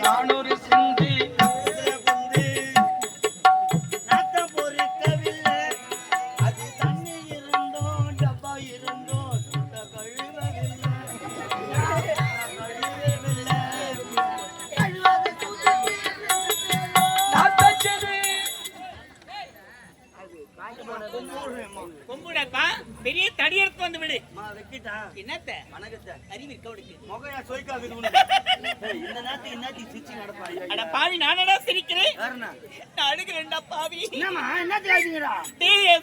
நானூறு சிந்தி பெரிய தடியெடுத்து வந்து விடு. என்னத்த அறிவு அட பாவி, நானடா சிரிக்கிறேன். அழுகிறேன்டா பாவி.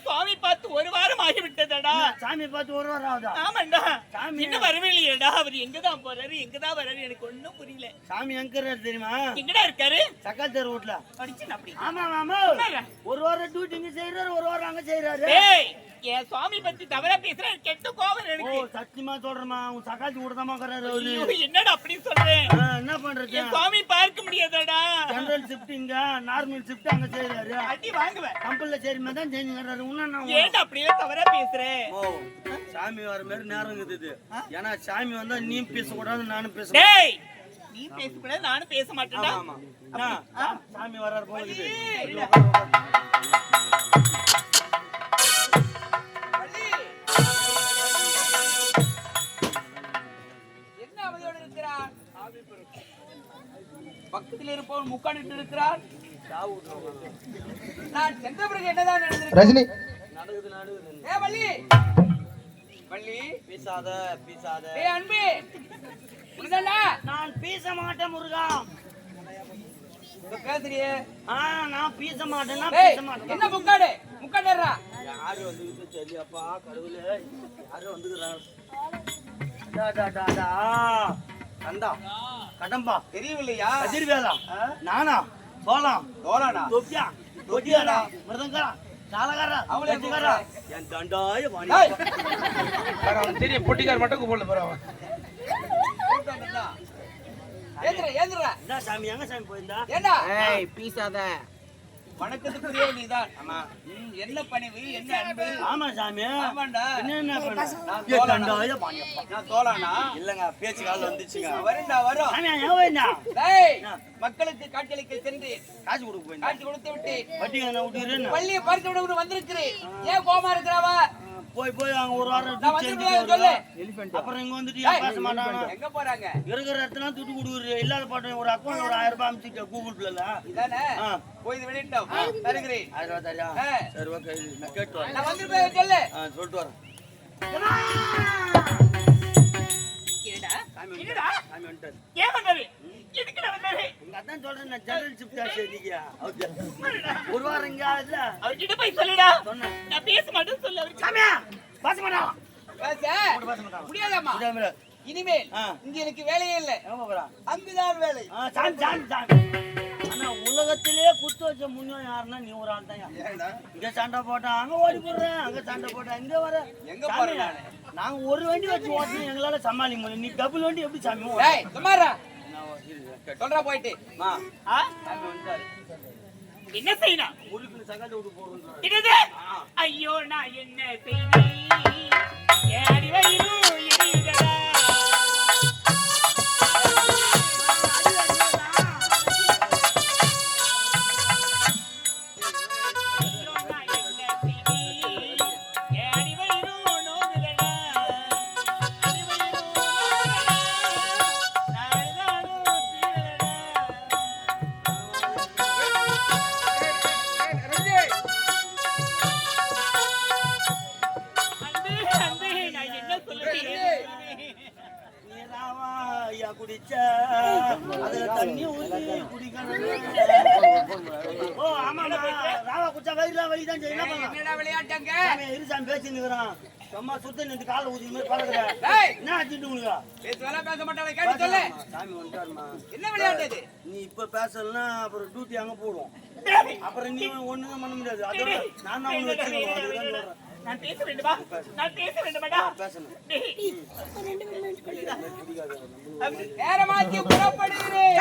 சுவாமி பார்த்து ஒரு வாரம் ஆகிவிட்டதடா. சாமி பார்த்து ஒரு வாரம் ஆகுதா? ஆமாண்டா. இன்னும் வரவில்லையேடா. அவர் எங்கதான் போறாரு, எங்கதான் வர்றாரு எனக்கு ஒண்ணும் புரியல. சாமி எங்க தெரியுமா? எங்கடா இருக்காரு? சக்காத்தேர் ரோட்ல. அப்படி? ஆமா ஆமா. ஒரு வாரம் டியூட்டி இங்க செய்யறாரு, ஒரு வாரம் அங்க செய்யறாரு. என் சுவாமி பத்தி தவறா பேசுற, கெட்ட கோவம் எனக்கு. சத்தியமா சொல்றமா, உன் சக்காத்தி கூடதாமா கறாரு. என்னடா அப்படி சொல்றேன்? என்ன பண்றது? என் சுவாமி பார்க்க முடியாதடா. ஜெனரல் ஷிஃப்ட் இங்க, நார்மல் ஷிஃப்ட் அங்க செய்யறாரு. அடி வாங்குவேன். கம்பெனில சரிமா தான் செஞ்சுங்கறாரு. ஏன்டா அப்படியே தவறா பேசுறேன்? சாமி வர மாதிரி நேரம் இருக்குது. ஏன்னா சாமி வந்தா நீ பேசக்கூடாது, நானும் பேச. டேய், நீ பேசக்கூடாது, நானும் பேச மாட்டேன்டா. ஆமா, சாமி வராரு போகுது. பக்கத்தில் இருப்பவர் முக்காடிட்டு இருக்கிறார். நான் சென்ற பிறகு என்னதான் நடந்தது? ரஜினி ஏ வள்ளி, வள்ளி பீசாத பீசாத. ஏ அன்பு, என்னடா? நான் பீச மாட்டேன் முருகா. பேசுறியே? நான் பீச மாட்டேன்னா பீச மாட்டேன். என்ன முக்காடு முக்காடுறா? யாரு வந்து தெரியப்பா கடவுளே, யாரு வந்துக்குறாங்க? டா டா டா டா கண்டா கடம்பா தெரியவில்லையா? கதிர்வேலா, நானா சோலாம் சோலானா, தொப்பியா தொட்டியாடா, மிருதங்கரா, காலகாரா, அவளேங்கரா, என் தண்டாய வாணி அவன் தெரிய பொட்டிக்கார மட்டும் கூப்பிடல போறான். ஏந்திரா ஏந்திரா. என்ன சாமி, எங்க சாமி போயிருந்தா? ஏண்டா? ஏய் பீசாத. வணக்கத்துக்குரிய நீதான். ஆமா. என்ன பணிவு, என்ன அன்பு. ஆமா சாமி. ஆமாண்டா. என்ன பண்ண? நான் தண்டாய வாணியப்பா. நான் தோலானா? இல்லங்க, பேச்சு கால் வந்துச்சுங்க. வரேன்டா வரோம். சாமி ஏன் வேண்டா? டேய், மக்களுக்கு காட்சியளிக்க சென்று காசு கொடுக்க போய் காட்சி கொடுத்து விட்டு வட்டி என்ன விட்டுறேன். பள்ளியை பறித்து விட வந்திருக்கிறேன். ஏன் கோமா இருக்கிறாவா? போய் அங்க ஒரு வாரம் நான் வந்துட்டேன் சொல்லு. அப்புறம் இங்க வந்துட்டு பேச மாட்டாங்க. எங்க போறாங்க? இருக்கிற இடத்துல துட்டு கொடுக்குற. இல்லாத பாட்டு ஒரு அக்கௌண்ட் ஒரு 1000 ரூபாய் அனுப்பிச்சிட்ட கூகுள் பேல. இதானே? போய் இது வெளியிட்டோம். தருகிறேன். 1000 ரூபாய் தரியா? சரி ஓகே, நான் கேட்டு வரேன். நான் வந்துட்டேன் சொல்லு. சொல்லிட்டு வரேன். என்னடா? என்னடா? சாமி வந்துட்டாரு. ஏன் வந்தாரு? எதுக்குடா வந்தாரு? உங்க அதான் சொல்றேன், நான் ஜெனரல் ஷிஃப்ட் ஆச்சேடியா. ஓகே. ஒரு வாரம் இங்க இல்ல. அவர்கிட்ட போய் சொல்லுடா. சொன்னேன். நான் பேச மாட்டேன்னு சொல்லு அவருக்கு. சாமியா பேச மாட்டான். பேச முடியாதம்மா. இனிமேல் இங்க எனக்கு வேலையே இல்ல. அங்குதான் வேலை. சாமி. ஆனா உலகத்திலே குத்து வச்ச முன்னும் யாருன்னா நீ ஒரு ஆள் தான். இங்க சண்டை போட்டா அங்க ஓடி போடுறேன், அங்க சண்டை போட்டா இங்க வர. எங்க போறேன்? நாங்க ஒரு வண்டி வச்சு ஓட்டணும், எங்களால சமாளிக்க முடியல. நீ டபுள் வண்டி எப்படி சாமி? டேய் சும்மாரா. சொல்றா போயிட்டு. சாமி வந்துட்டாரு. என்ன செய்யணும்? முழுக்கு சகஜ விட்டு போறோம். என்னது? ஐயோ நான் என்ன செய்வேன்? ஏடி வயிறு எரியுதடா. சும்மா சுத்த நின்று கால ஊதி மாதிரி பறக்குறேன். என்ன ஆச்சுட்டு உனக்கு? பேச மாட்டாளே, கேட்டு சொல்லு. சாமி வந்துட்டாருமா. என்ன விளையாட்டு இது? நீ இப்ப பேசலன்னா அப்புறம் டியூட்டி அங்க போடுவோம். அப்புறம் நீ ஒண்ணுமே பண்ண முடியாது. அதோட நான் தான் உனக்கு வச்சிருக்கேன். நான் பேச வேண்டுமா? நான் பேச வேண்டுமாடா? பேசணும். நேரமாக்கி புறப்படுகிறேன்.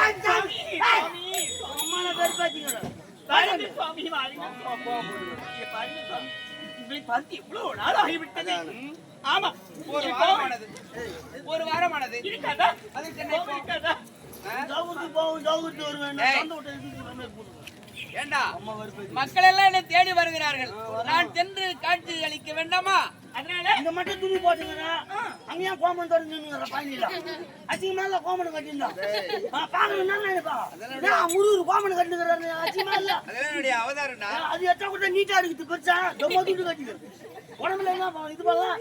அம்மான பேர் பாத்தீங்களா? சுவாமி வாருங்க. உங்களை பார்த்து எவ்வளவு நாள் ஆகிவிட்டது. ஆமா, ஒரு வாரமானது. இருக்காதா? அது சென்னை இருக்காதா? சௌகரியத்து வருவேன் சொந்த விட்டு ஏண்டா மக்கள் எல்லாம் என்ன தேடி வருகிறார்கள், நான் சென்று காட்சி அளிக்க வேண்டாமா? அதனால இந்த மட்டும் துணி போட்டுங்க. அங்கேயா கோமன் தொடர்ந்து பாயில அசிங்கமா கோமன் கட்டிருந்தா பாக்கணும் முருகர் கோமன் கட்டுங்கிறாரு அசிங்கமா இல்ல அவதாரம்டா. அது எத்தனை கூட நீட்டா இருக்குது பெருசா ரொம்ப துண்டு கட்டிக்கிறது உடம்புல என்ன இது பண்ணலாம்.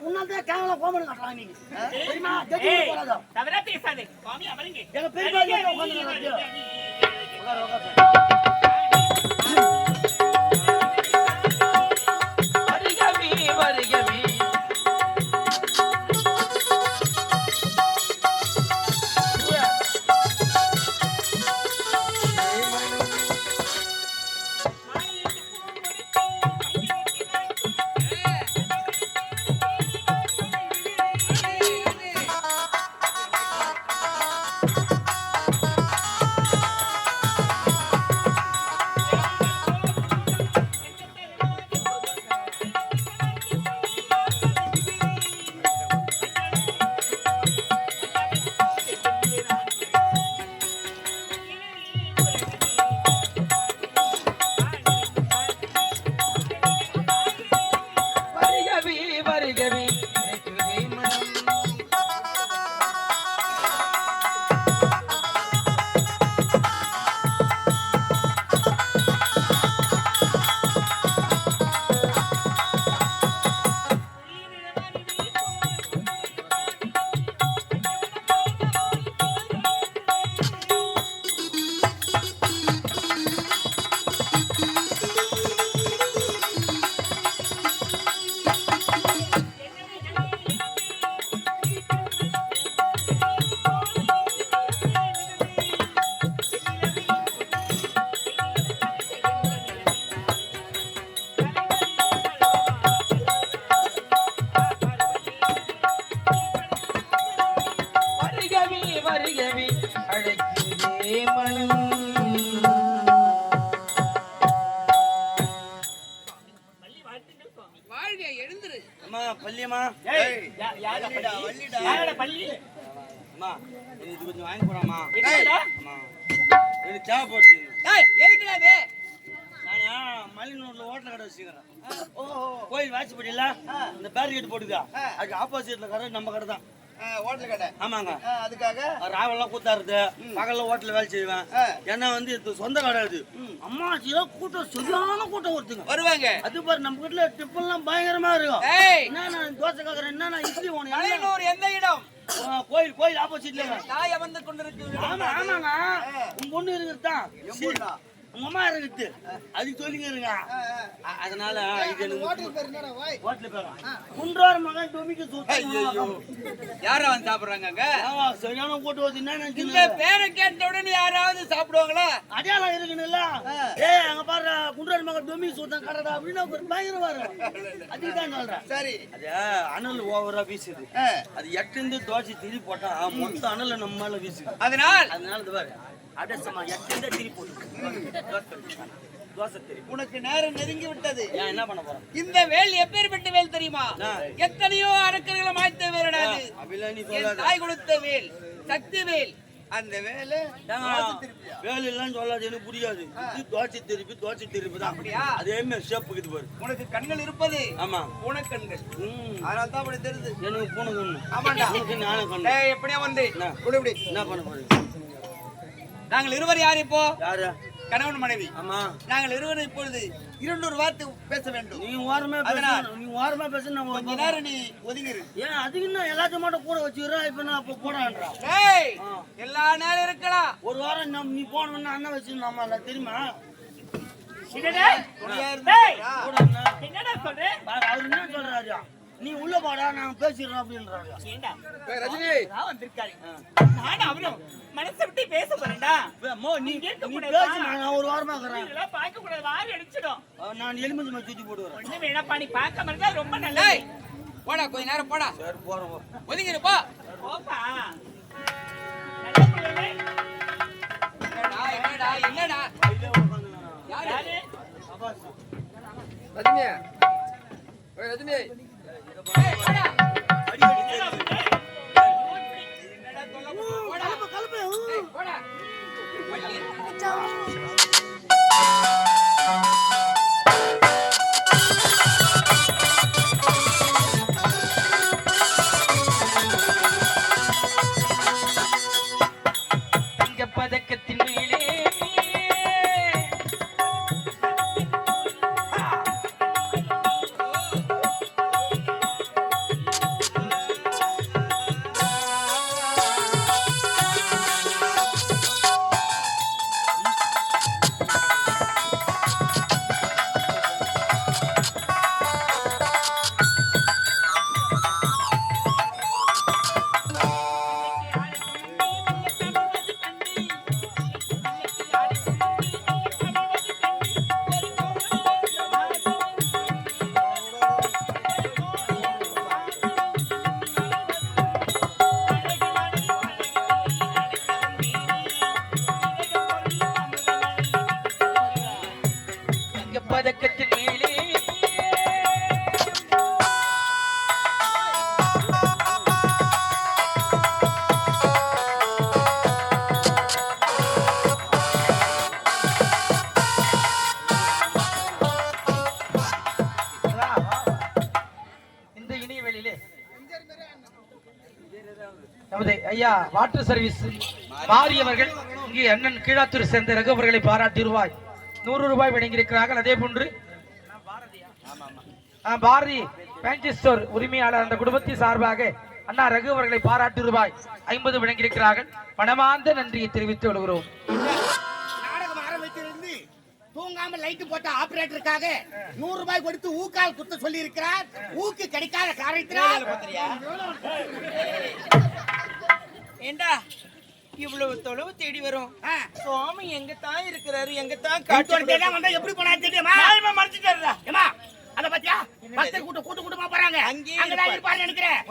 உன்னால்தான் கேவலம் கோமன் கட்டலாம் நீங்க தெரியுமா? எங்க பெரிய பள்ளியம்மா இது கொஞ்சம் வாங்கி போடாமா? எனக்கு தேவைப்பட்டு நானா மல்லினூர்ல ஹோட்டல் கடை வச்சுக்கிறேன். கோயில் வாட்சிப்படியில இந்த பேரிகேட் போட்டுக்கா, அதுக்கு ஆப்போசிட்ல கடை நம்ம கடை தான் ஹோட்டல் கடை. ஆமாங்க. அதுக்காக ராவெல்லாம் கூத்தாருது, பகல்ல ஹோட்டல்ல வேலை செய்வேன். ஏன்னா இது சொந்த கடை. அது அம்மாச்சியெல்லாம் கூட்டம் சரியான கூட்டம் ஒருத்துங்க வருவாங்க. அது பாரு நம்ம வீட்டுல டிஃபன்லாம் பயங்கரமா இருக்கும். என்ன நான் தோசை கேக்குறேன், என்ன நான் இட்லி ஒண்ணு. எந்த இடம்? கோயில் ஆப்போசிட்ல தாய வந்து கொண்டிருக்கு. ஆமா ஆமாங்க, உங்க பொண்ணு இருக்குதான், உங்க அம்மா இருக்குது, அதுக்கு சொல்லிங்க இருங்க. அதனால இது குன்றார் மகன் டொமிக்கு யாரா வந்து சாப்பிடுறாங்க? சரியான கூட்டு வந்து இந்த பேரை கேட்ட உடனே யாராவது சாப்பிடுவாங்களா? அடையாளம் இருக்குன்னு அங்க பாரு குன்றார் மகன் டொமிக்கு சூத்தம் கடடா அப்படின்னு ஒரு பயங்கரம் வரும். அதுக்குதான் சொல்றேன். சரி, அது அனல் ஓவரா வீசுது. அது எட்டு தோசை திரி போட்டா மொத்த அனல் நம்ம மேல வீசுது. அதனால இது பாரு உனக்கு நேரம் நெருங்கி விட்டது. என்ன பண்ண போறோம்? இந்த வேல் எப்பேற்பட்ட வேல் தெரியுமா? எத்தனையோ அரக்கர்களை மாய்த்த வேலடாது. தாய் கொடுத்த வேல், சக்தி வேல். அந்த வேலை வேலை எல்லாம் சொல்லாது, எனக்கு புரியாது. தோசை திருப்பி தான். அதே மாதிரி ஷேப்புக்கு இது பாரு. உனக்கு கண்கள் இருப்பது ஆமா பூனைக்கண்கள். அதனால தான் அப்படி தெரியுது. எனக்கு பூனை கண்ணு. ஆமாண்டா, நானும் கண்ணு. எப்படியா வந்து என்ன பண்ண போறீங்க? நாங்கள் இருவர் யார் இப்போ? யாரு? கணவன் மனைவி. ஆமா, நாங்கள் இருவரும் இப்பொழுது 2 வார்த்தை பேச வேண்டும். நீ ஓரமா பேச, கொஞ்ச நேரம் நீ ஒதுங்கிரு. ஏன் அதுக்கு நான் எல்லாத்தையும் மட்டும் கூட வச்சுக்கிறேன். இப்ப நான் இப்ப போடான்றா எல்லா நேரம் இருக்கலாம். ஒரு வாரம் நீ போனோம்னா அண்ணன் வச்சிருந்தோம்ல தெரியுமா? அவரு என்ன சொல்றாரு, நீ உள்ள போடா நான் பேசிடுறோம் அப்படின்றாரு. ரஜினி நானும் அவரும் மனசை விட்டு பேச போறேன்டா. நீ பேசி நான் ஒரு வாரமா இருக்கிறேன். பார்க்க கூடாது, வாரி அடிச்சிடும். நான் எலும்பு தூக்கி போடுவேன். ஒண்ணு வேணாப்பா, நீ பார்க்க இருந்தா ரொம்ப நல்லது. போடா, கொஞ்ச நேரம் போடா. சரி போறோம், ஒதுங்கிருப்பா. போப்பா. நல்ல பிள்ளை. என்னடா யாரு? ரஜினி, ரஜினி ஐயா வாட்டர் சர்வீஸ் மாறியவர்கள் இங்கே அண்ணன் கீழாத்தூர் சேர்ந்த ரகு அவர்களை பாராட்டி ரூபாய் 100 ரூபாய் வழங்கியிருக்கிறார்கள். அதே போன்று பாரதி பேண்டி ஸ்டோர் உரிமையாளர் அந்த குடும்பத்தின் சார்பாக அண்ணா ரகு அவர்களை பாராட்டு ரூபாய் 50 வழங்கியிருக்கிறார்கள். மனமார்ந்த நன்றியை தெரிவித்து வருகிறோம். நாடகம் ஆரம்பித்திருந்து தூங்காம லைட் போட்ட ஆபரேட்டருக்காக 100 ரூபாய் கொடுத்து ஊக்கால் குத்த சொல்லி இருக்கிறார். ஊக்கு கிடைக்காத காரணத்தினால் ஏண்டா இவ்வளவு தொலைவு தேடி வரும் சுவாமி எங்க தான் இருக்கிறாரு, எங்க தான் காட்டு எப்படி போனா தெரியுமா? மறைச்சிட்டாருடா. ஏமா அத பத்தியா பக்தர் கூட்டமா போறாங்க. அங்கதான் இருப்பாரு நினைக்கிறேன்.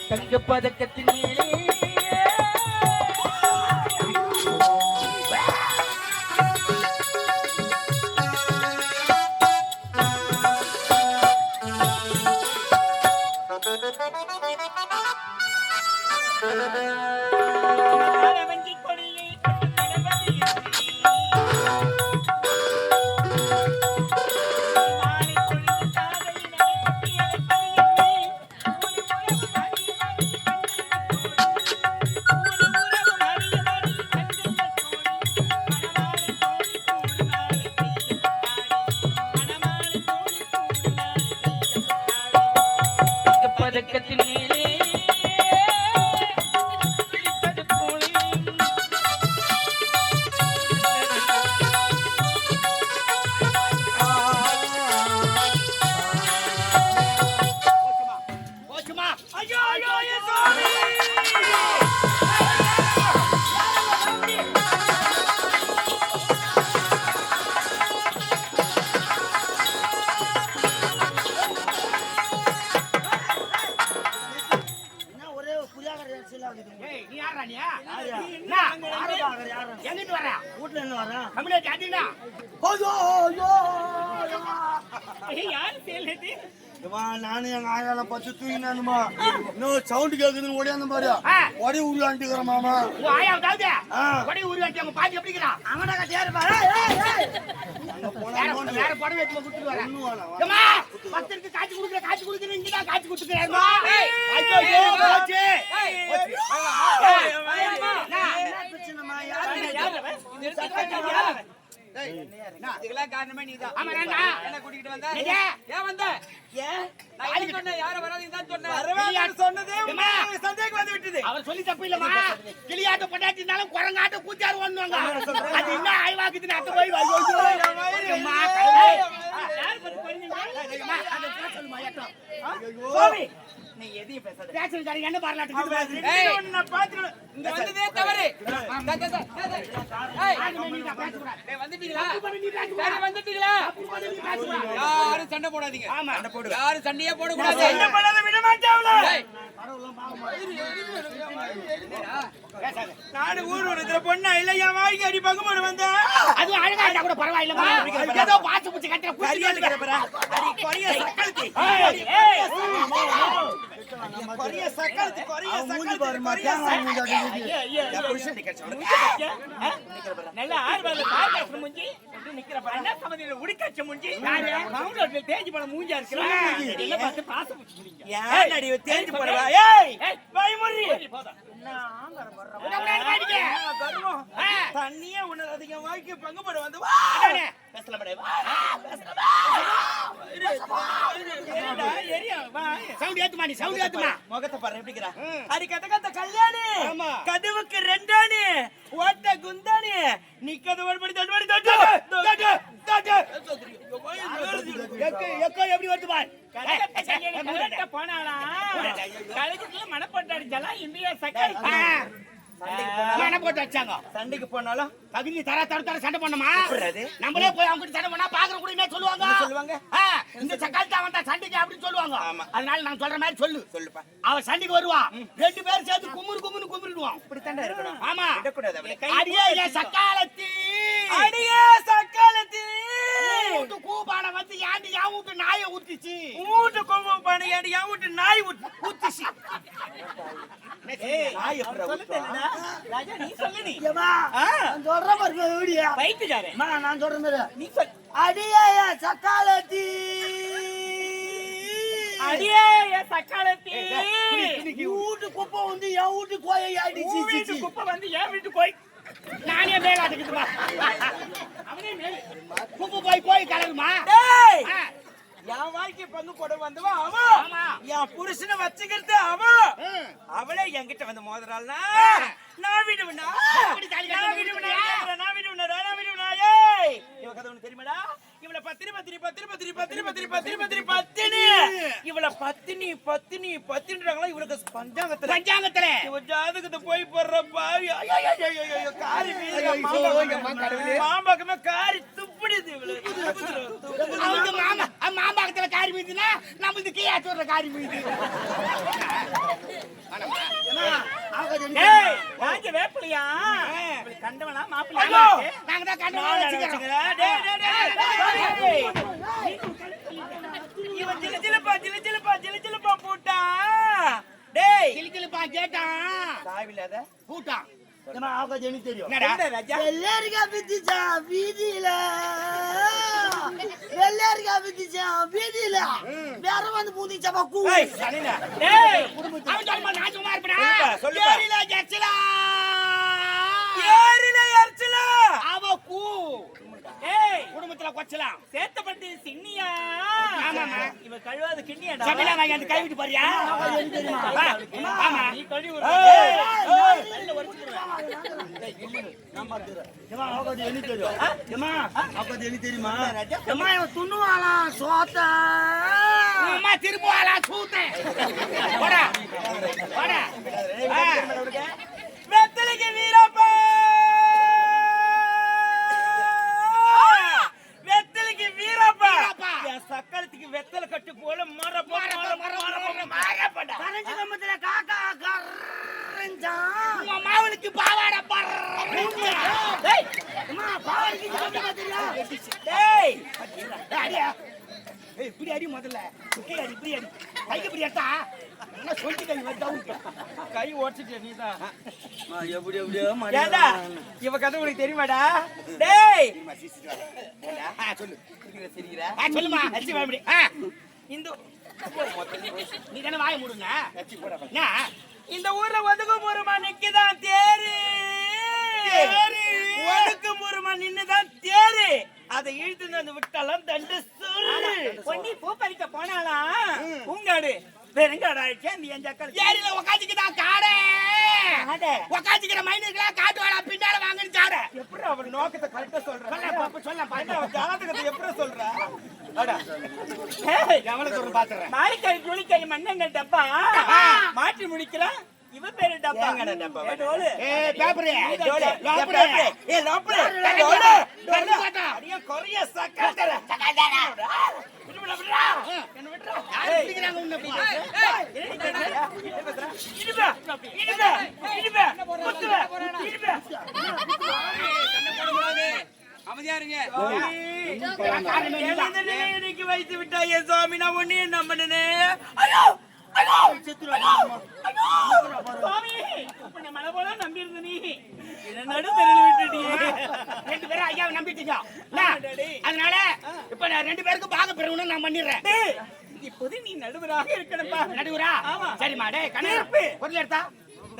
தங்க பதக்கத்தின் மேலே பதக்கத்தின் மேலே நானும் எங்க ஆயால பச்சு தூங்கினானுமா இன்னும் சவுண்ட் கேக்குதுன்னு ஓடியாந்த பாரு ஒடி உருவாண்டிக்கிற மாமா ஒடி உருவாண்டி அவங்க பாதி எப்படிங்கிறா அவனோட சேரு பாரு வேற படம் வைக்க கொடுத்துட்டு வரேன் பத்திரிக்கை காட்சி கொடுக்குறேன் இங்கதான் காட்சி கொடுத்துக்கிறேன் காரணமே நீதான். என்ன கூட்டிட்டு வந்த? ஏன் வந்த? அவர் சொல்லி தப்பு இல்லமா. கிளியாட்ட பொண்டாட்டினாலும் குரங்காட்ட கூச்சாரு ஒண்ணுவாங்க. அது என்ன ஆய்வாக்குதுன்னு அத்த போய் நீ எதையும் பேசாத. பேசுறது என்ன பாரலாட்டு இங்க வந்ததே தவறு. வந்துட்டீங்களா? யாரும் சண்டை போடாதீங்க. யாரும் சண்டையே போடக்கூடாது. நாடு ஊர் ஒரு பொண்ணா இல்ல என் வாழ்க்கை அடி பகுமாடு வந்த அது அழகா இருந்தா கூட பரவாயில்லமா. ஏதோ பாச புடிச்சு கட்டற கொரிய சக்கலத்து நல்ல ஆர்வல பாக்க முஞ்சி நிக்கிற என்ன சமதில உடிக்கச்ச முஞ்சி மவுண்டல தேஞ்சி போன மூஞ்சா இருக்கற என்ன பார்த்து பாச புடிச்சு முடிங்க ஏன் அடி தேஞ்சி போறவா ஏய் பயமுறி தண்ணியே உணராதீங்க வாழ்க்கை பங்குபட வந்து பேசல படவா சவுண்ட் ஏத்துமாடி சவுண்ட் ஏத்துமா முகத்தை பாரு எப்படிங்கறா அடி கட்ட கட்ட கல்யாணி கதவுக்கு ரெண்டானி ஓட்ட குந்தானி நிக்கது ஓடி தடுபடி தட்டு எக்கோ எப்படி வருது பார் போனாளா கலைக்குள்ள மனப்பட்டாடிச்சாலாம் இந்தியா சக்கரை என்ன போட்டு வச்சாங்க சண்டைக்கு போனாலும் தகுதி தர சண்டை பண்ணமா நம்மளே போய் அவங்க சண்டை பண்ணா பாக்குற கூட என்ன சொல்லுவாங்க இந்த சக்காலத்தை அவன் தான் சண்டைக்கு அப்படின்னு சொல்லுவாங்க. ஆமா. அதனால நான் சொல்ற மாதிரி சொல்லு. சொல்லுப்பா. அவன் சண்டைக்கு வருவான், 2 பேரும் சேர்ந்து கும்பிடுவான். இப்படித்தாண்டா இருக்கணும். ஆமா. விடக்கூடாது அவளை. அடியே என் சக்காலத்தி, அடியே சக்காலத்தி, வீட்டு கூபான வந்து ஏண்டி என் வீட்டு நாயை ஊத்திச்சு. ஊட்டு கோபம் பண்ணி ஏடி என் வீட்டு நாய் ஊத்துச்சு. நாய் எப்படி சொல்லுடா ராஜா, நீ சொல்லு. நீ நான் சொல்ற பாருங்க வீடியோ. பைத்தியக்காரே, நான் சொல்ற மாதிரி நீ சொல். அடியே என் சக்காலத்தி, அடியே என் சக்காலத்தி, வீட்டு குப்பை வந்து என் வீட்டு கோயை அடிச்சு. வீட்டு குப்பை வந்து என் வீட்டு கோய். நானே மேல அடிக்குதுமா. அவனே மேல குப்பை போய் கலருமா. டேய், என் வாழ்க்கை பங்கு போட வந்தவன் அவன். ஆமா. என் புருஷனை வச்சுக்கிறது அவன். அவளே என்கிட்ட வந்து மோதுறாள்னா நான் விடுவேனா? எப்படி தாலி கட்ட நான் முடியும்? விடுவேனா? நான் விடுவேனா? ஏய், இவ கதை உனக்கு தெரியுமாடா? இவள பத்தினி இவள பத்தினின்றாங்களா? இவளுக்கு பஞ்சாங்கத்துல இவ ஜாதகத்தை போய் போடுற பாவி. காரி மாம்பாக்கமே காரி துப்பிடுது. அவங்க மாம்பாக்கத்துல காரி மீதுனா நம்மளுக்கு கீழாச்சூர்ல காரி மீது. வேப்பிலையா கண்டவனா நாங்க மாப்பிள்ளை தான் கண்டவனா வச்சுக்கிறோம். இவன் ஜிலிஜிலிப்பா போட்டா. டேய், கிளிக்கிளிப்பா கேட்டான் சாவில்லாத கூட்டான். எனக்கு தெரியும். என்னடா ராஜா? வெள்ளரிக்கா வித்துச்சா வீதியில, வேற வந்து பூந்திச்சா கூ. ஏய், சனினா. டேய், அவன் சொல்லுமா நான் சும்மா இருப்பேனா? சொல்லுப்பா. ஏரியில எச்சலா, ஏரில எரிச்சலா. அவ கூ. ஏய், குடும்பத்துல கொச்சலாம். சேத்தப்பட்டி சின்னியா? ஆமாமா. இவ கழுவாத கிண்ணியாடா. சமையல வாங்கி அந்த கை விட்டு போறியா? ஆமா. நீ கழுவி விடு. திரும்புவாளா சூத்தேன். வெத்தலைக்கு வீரப்பா, வெத்தலைக்கு வீரப்பா. என் சக்கரத்துக்கு வெத்தலை கட்டு போல மாவனுக்கு பாவாடை இப்படி அடி முதல்ல இப்படி அடி கை இப்படி எடுத்தா சொல்லிட்டு கை வந்து கை ஓடிச்சிட்ட நீதான். எப்படியோ ஏண்டா, இவ கதை உனக்கு தெரியுமாடா? டேய், சொல்லு சிரிக்கிற சொல்லுமா. இந்த நீ தானே வாய மூடுங்க. இந்த ஊர்ல ஒதுக்கு முருமா நிக்குதான் தேரு. ஒதுக்கு முருமா நின்னுதான் தேரு. அதை இழுத்து வந்து விட்டாலும் தண்டு சொல்லு. பொன்னி பூ பறிக்க போனாலா பூங்காடு பெருங்காடா சேர்ந்து என் சக்கர ஏரியில உக்காந்துக்குதான் காடை. உக்காந்துக்கிற மைனர்களா காட்டு வாடா பின்னால வாங்கன்னு சாட. எப்படி அவன் நோக்கத்தை கரெக்டா சொல்றான்? சொல்ல அவன் ஜாதகத்தை எப்படி சொல்றா? எவ்வளவு தூரம் பாத்துறேன். மாரிக்கை ஜுளிக்கை மண்ணங்கள் டப்பா மாற்றி முடிக்கலாம். இவ பேரு டப்பா. டப்பா டோலு. பேப்பரே டோலு. லோப்ரே. லோப்ரே. டோலு. அடியே கொரிய சக்கர. என்ன விடுறா? யாரு பிடிக்கிறாங்க உன்னை? அமைதியா இருங்க. எனக்கு வைத்து விட்டாயே சுவாமி, நான் ஒன்னே நம்பினே. மழை போல நம்பி இருந்த நீ நடு தெருவில் விட்டுட்டியே. 2 பேரும் ஐயாவை நம்பிட்டீங்க. அதனால இப்ப நான் 2 பேருக்கும் பாக பெறணும்னு நான் பண்ணிடுறேன். இப்போது நீ நடுவராக இருக்கணும்பா. நடுவரா? ஆமா. சரிம்மா. டேய் கண்ணு பொருள் எடுத்தா.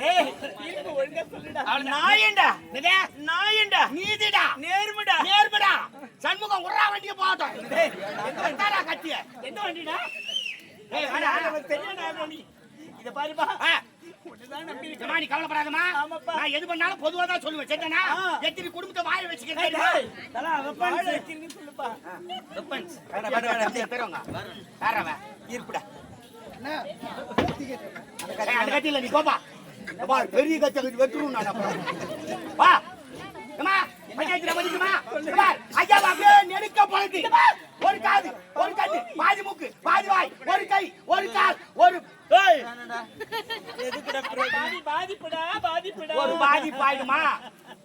டேய், தீர்ப்பு ஒழுங்கா சொல்லுடா. அவன் நாயேண்டா. என்னடா? நாயேண்டா. நீதிடா. நேர்மடா. நேர்மடா. சண்முகம் உர்றா வண்டியை போட்டோம். டேய், எந்தாடா கத்திய? எந்த வண்டிடா? டேய் எனக்கு தெரியாதா நீ? இத பாருப்பா. உன்னைதான் நம்பி இருக்கேன். நீ கவலைப்படாதம்மா. ஆமாப்பா. நான் எது பண்ணாலும் பொதுவா தான் சொல்லுவேன். சரிதானா? எத்தனை குடும்பத்தை வாய வச்சுக்கிறேன் தெரியுமா? தலா வெப்பன்ஸ் வச்சிருக்கீங்க சொல்லுப்பா. வெப்பன்ஸ். வேற அப்படியே பெறவங்க. யாரவன்? இருப்புடா. அந்த கத்தியில நீ கோபா. அப்பா பெரிய கத்தி வெட்டுறோம் நான் அப்புறம். வா. அம்மா பஞ்சாயத்துல மதிக்குமா? ஐயா வாங்க நெருக்க போகுது. ஒரு காது கண்ணு பாதி மூக்கு பாதி வாய் ஒரு கை ஒரு கால் ஒரு ஏய், ஒரு பாதி பாயிடுமா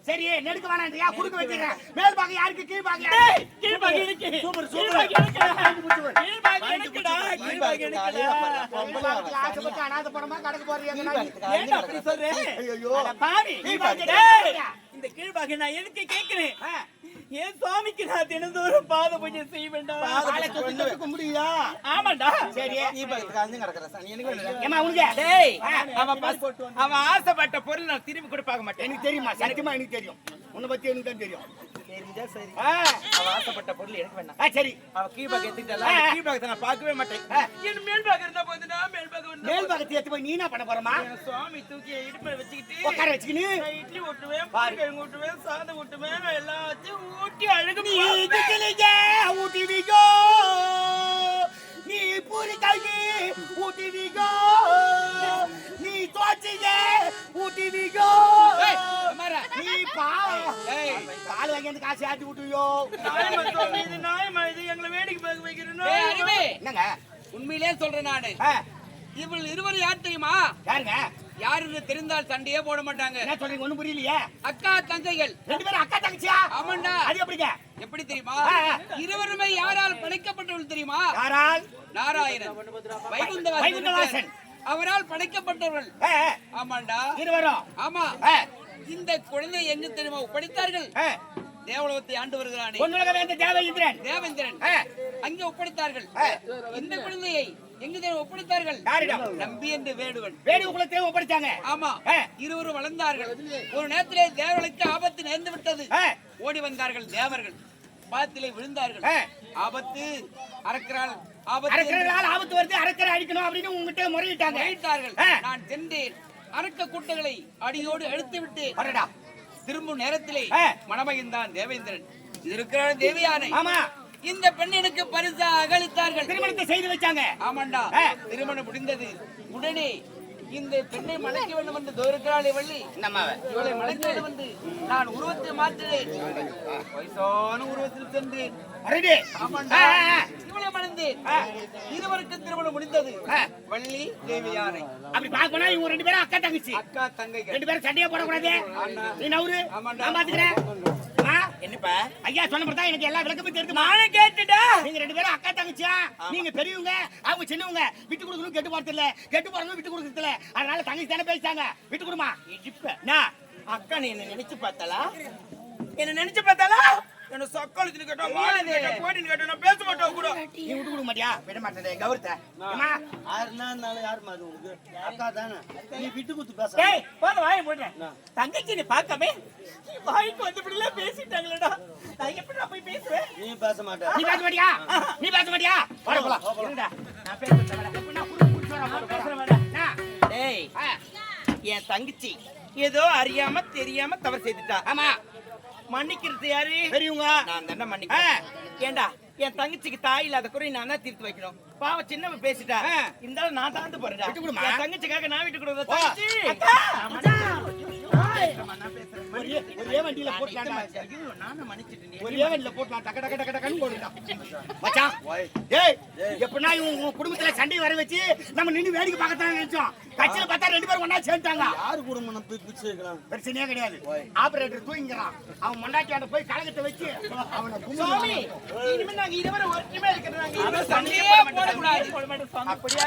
சரி நெடுக்க வேணாண்டியா குடுக்க வச்சிடுறேன் மேல் பாகம் யாருக்கு கீழ் பாகம் யாருக்கு சூப்பர் சூப்பர் ஆசைப்பட்டு அநாத படமா கடக்க போறீங்க ஐயோ இந்த கீழ்பாக நான் எதுக்கு கேட்கிறேன் என் சுவாமிக்கு நான் தினந்தோறும் பாத பூஜை செய்ய வேண்டாம் முடியா ஆமாண்டா சரி டேய் அவன் ஆசைப்பட்ட பொருள் நான் திரும்பி கூட பார்க்க மாட்டேன் எனக்கு தெரியுமா சத்தியமா எனக்கு தெரியும் உன்னை பத்தி எனக்கு தான் தெரியும் தெரிஞ்சா சரி அவன் ஆசைப்பட்ட பொருள் எனக்கு வேண்டாம் சரி அவன் கீழ்பாக எடுத்துக்கிட்டா கீழ்பாகத்தை நான் பார்க்கவே மாட்டேன் என் மேல்பாக இருந்தா போதுனா மேல்பாக மேல் பாகத்தை எடுத்து போய் நீ என்ன பண்ண போறமா என் சுவாமி தூக்கி இடுப்புல வச்சுக்கிட்டு உட்கார வச்சுக்கினு நான் இட்லி ஊட்டுவேன் பாருங்க ஊட்டுவேன் சாதம் ஊட்டுவேன் எல்லாத்தையும் ஊட்டி அழகு நீ இதுக்கிலேயே ஊட்டிவிகோ நீ பூரி கல்வி ஊட்டிவிகோ நீ தோச்சியே ஊட்டிவிகோ நீ கால் வாங்கி அந்த காசு ஆட்டி விட்டுவியோ இது நியாயமா இது எங்களை வேடிக்கை பார்க்க வைக்கிறேன் என்னங்க உண்மையிலே சொல்றேன் நானு இவள் இருவரும் யார் தெரியுமா? யாருங்க யாருன்னு தெரிந்தால் சண்டையே போட மாட்டாங்க. என்ன சொல்றீங்க ஒண்ணும் புரியலையே. அக்கா தங்கைகள் ரெண்டு பேரும் அக்கா தங்கச்சியா? ஆமாண்டா. அது எப்படிங்க? எப்படி தெரியுமா? இருவருமே யாரால் படைக்கப்பட்டவர்கள் தெரியுமா? யாரால்? நாராயணன் வைகுந்தவாசன் அவரால் படைக்கப்பட்டவர்கள். ஆமாண்டா இருவரும். ஆமா. இந்த குழந்தை எங்க தெரியுமா ஒப்படைத்தார்கள்? தேவலோகத்தை ஆண்டு வருகிறானே தேவேந்திரன் அங்கே ஒப்படைத்தார்கள். இந்த குழந்தையை எங்க தெரியுமா ஒப்படைத்தார்கள்? நம்பி என்று வேடுவன் குலத்தை ஒப்படைச்சாங்க. ஆமா. இருவரும் வளர்ந்தார்கள். ஒரு நேரத்திலே தேவர்களுக்கு ஆபத்து நேர்ந்து விட்டது. ஓடி வந்தார்கள் தேவர்கள். பாத்திலே விழுந்தார்கள். ஆபத்து அரக்கரால் ஆபத்து வருது, அரக்கரை அடிக்கணும் அப்படின்னு உங்ககிட்ட முறையிட்டார்கள். நான் சென்றேன். அரக்க கூட்டங்களை அடியோடு எடுத்து விட்டு திரும்பும் நேரத்திலே மணமகிழ்ந்தான் தேவேந்திரன். இருக்கிற தேவியானை. ஆமா. இந்த பெண்ணினுக்கு பரிசா அளித்தார்கள். திருமணத்தை செய்து வச்சாங்க. ஆமாண்டா. திருமணம் முடிந்தது. உடனே இந்த பெண்ணை மணக்க வேண்டும் என்று தோறுக்கிறாளே வள்ளி. இவளை மணக்க வேண்டும் என்று நான் உருவத்தை மாற்றினேன். வயசான உருவத்தில் சென்றேன். இவளை மணந்தேன். இருவருக்கு திருமணம் முடிந்தது. வள்ளி தேவியானை. அப்படி பார்க்கணும். இவங்க ரெண்டு பேரும் அக்கா தங்கச்சி. அக்கா தங்கைகள். ரெண்டு பேரும் சண்டையா போடக்கூடாது. நீ நவுரு. நான் பாத்துக்கிறேன். என்னப்பா ஐயா சொன்ன மாதிரி எனக்கு எல்லா விளக்கமும் தெரியுது. நானே கேட்டுடா. நீங்க ரெண்டு பேரும் அக்கா தங்கச்சியா? நீங்க பெரியவங்க, அவங்க சின்னவங்க. விட்டு கொடுக்கணும் கெட்டு போறது இல்ல, கெட்டு போறவங்க விட்டு கொடுக்கறது இல்ல. அதனால தங்கச்சி தானே பேசிட்டாங்க. விட்டு கொடுமா. அக்கா நீ என்ன நினைச்சு பார்த்தாளா? என்ன நினைச்சு பார்த்தாளா? என்ன சக்காலத்துல கேட்டா மாலின்னு கேட்டா போடின்னு கேட்டா நான் பேச மாட்டேன் கூட. நீ விட்டு கொடுக்க மாட்டியா? விட மாட்டேன் கௌரவத்தை. அம்மா யாருன்னா யாருமா அது உங்களுக்கு? அக்கா தானே. நீ விட்டு குத்து பேச. டேய் போற வாயை மூடுறேன். தங்கச்சி நீ பார்க்கவே நீ வாய்க்கு வந்தபடில பேசிட்டாங்களடா. நான் எப்படி போய் பேசுவேன்? நீ பேச மாட்டே. நீ பேச மாட்டியா? நீ பேச மாட்டியா? வர போலாம். இருடா. நான் பேசுறேன். எப்படினா குறுக்கு பேசுறேன். டேய் என் தங்கச்சி ஏதோ அறியாம தெரியாம தவறு செய்துட்டா. ஆமா. மன்னிக்கிறது யாரு? பெரியவங்க. நான் தானே மன்னிக்கிறேன். ஏண்டா என் தங்கச்சிக்கு தாய் இல்லாத குறை நான் தான் தீர்த்து வைக்கணும். பாவம் சின்னவ பேசிட்டா. இருந்தாலும் நான் தாந்து போறேன். விட்டு கொடுமா. என் தங்கச்சிக்காக நான் விட்டு கொடுறேன். தங்கச்சி ஒரே வண்டியில போட்டாங்க. நானும் மன்னிச்சிட்டேன். ஒரே வண்டியில போட்டான். டக டக டக டகன்னு போடுறான். மச்சான். ஏய் எப்படினா இவங்க குடும்பத்துல சண்டை வர வச்சு நம்ம நின்னு வேடிக்கை பார்க்கத்தான் நினைச்சோம். கட்சியில பார்த்தா ரெண்டு பேரும் ஒண்ணா சேர்ந்தாங்க. யாரு குடும்பம் நம்ம பிச்சு வைக்கலாம்? பிரச்சனையே கிடையாது. ஆபரேட்டர் தூங்கிறான். அவன் மண்டாட்டியாண்ட போய் கலகத்தை வச்சு அவனை சுவாமி இனிமே நாங்க இருவரும் ஒற்றுமையா இருக்கிறோம். சண்டையே போடக்கூடாது. அப்படியா